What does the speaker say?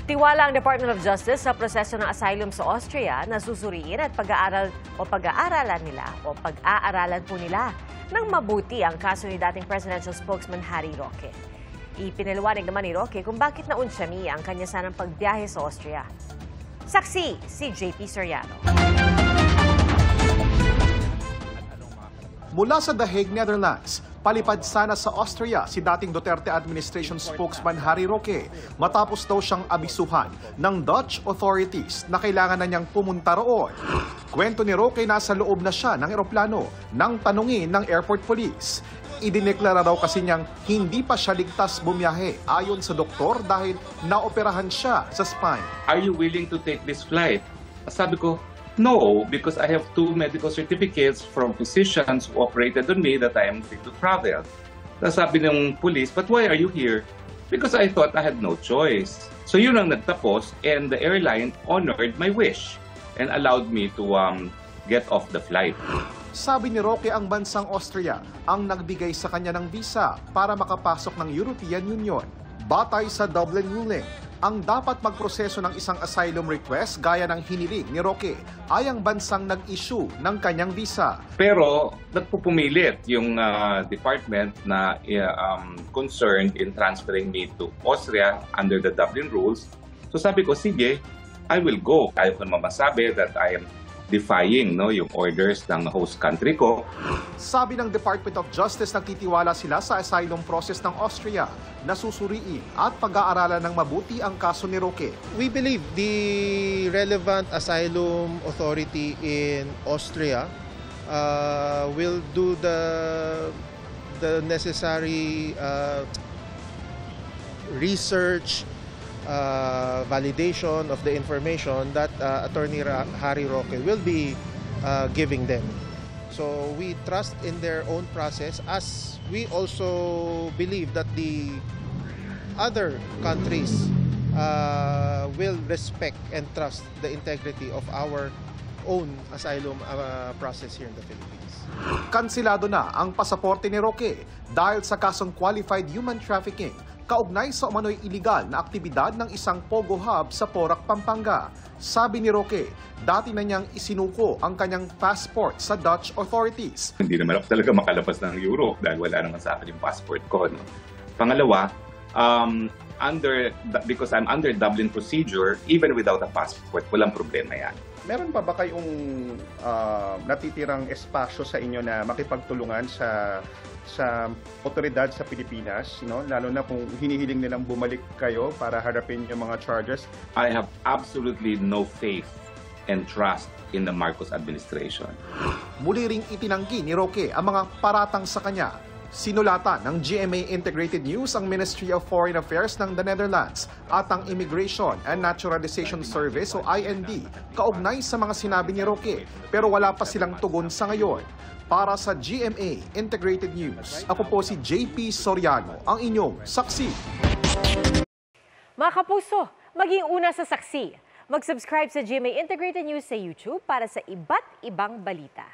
Tiwala ang Department of Justice sa proseso ng asylum sa Austria na susuriin at pag-aaralan po nila ng mabuti ang kaso ni dating presidential spokesman Harry Roque. Ipinaliwanag naman ni Roque kung bakit naunsyami ang kanya sanang pagbiyahe sa Austria. Saksi si JP Soriano. Mula sa The Hague, Netherlands, palipad sana sa Austria si dating Duterte administration spokesman Harry Roque matapos daw siyang abisuhan ng Dutch authorities na kailangan na niyang pumunta roon. Kwento ni Roque, nasa loob na siya ng eroplano nang tanungin ng airport police. Idineklara daw kasi niyang hindi pa siya ligtas bumiyahe ayon sa doktor dahil naoperahan siya sa spine. Are you willing to take this flight? Sabi ko, no, because I have 2 medical certificates from physicians who operated on me that I am free to travel. Sabi ng police, but why are you here? Because I thought I had no choice. So yun ang nagtapos, and the airline honored my wish and allowed me to get off the flight. Sabi ni Roque, ang bansang Austria ang nagbigay sa kanya ng visa para makapasok ng European Union. Batay sa Dublin ruling, ang dapat magproseso ng isang asylum request gaya ng hiniling ni Roque ay ang bansang nag-issue ng kanyang visa. Pero nagpupumilit yung department na concerned in transferring me to Austria under the Dublin rules. So sabi ko, sige, I will go. Ayaw ko naman masabi that I am defying yung orders ng host country ko. Sabi ng Department of Justice, nagtitiwala sila sa asylum process ng Austria na susuriin at pag-aaralan ng mabuti ang kaso ni Roque. We believe the relevant asylum authority in Austria will do the necessary research, validation of the information that Attorney Harry Roque will be giving them. So we trust in their own process, as we also believe that the other countries will respect and trust the integrity of our own asylum process here in the Philippines. Kansilado na ang pasaporte ni Roque dahil sa kasong qualified human trafficking kaugnay sa umano'y iligal na aktibidad ng isang Pogo Hub sa Porac, Pampanga. Sabi ni Roque, dati na niyang isinuko ang kanyang passport sa Dutch authorities. Hindi naman ako talaga makalabas ng Europe dahil wala naman sa akin yung passport ko. No? Pangalawa, because I'm under Dublin procedure, even without a passport, walang problema yan. Meron pa ba kayong natitirang espasyo sa inyo na makipagtulungan sa otoridad sa Pilipinas, no? Lalo na kung hinihiling nilang bumalik kayo para harapin yung mga charges? I have absolutely no faith and trust in the Marcos administration. Muli ring itinanggi ni Roque ang mga paratang sa kanya. Sinulatan ng GMA Integrated News ang Ministry of Foreign Affairs ng the Netherlands at ang Immigration and Naturalization Service o IND kaugnay sa mga sinabi ni Roque, pero wala pa silang tugon sa ngayon. Para sa GMA Integrated News, ako po si JP Soriano, ang inyong saksi. Mga kapuso, maging una sa saksi. Mag-subscribe sa GMA Integrated News sa YouTube para sa iba't ibang balita.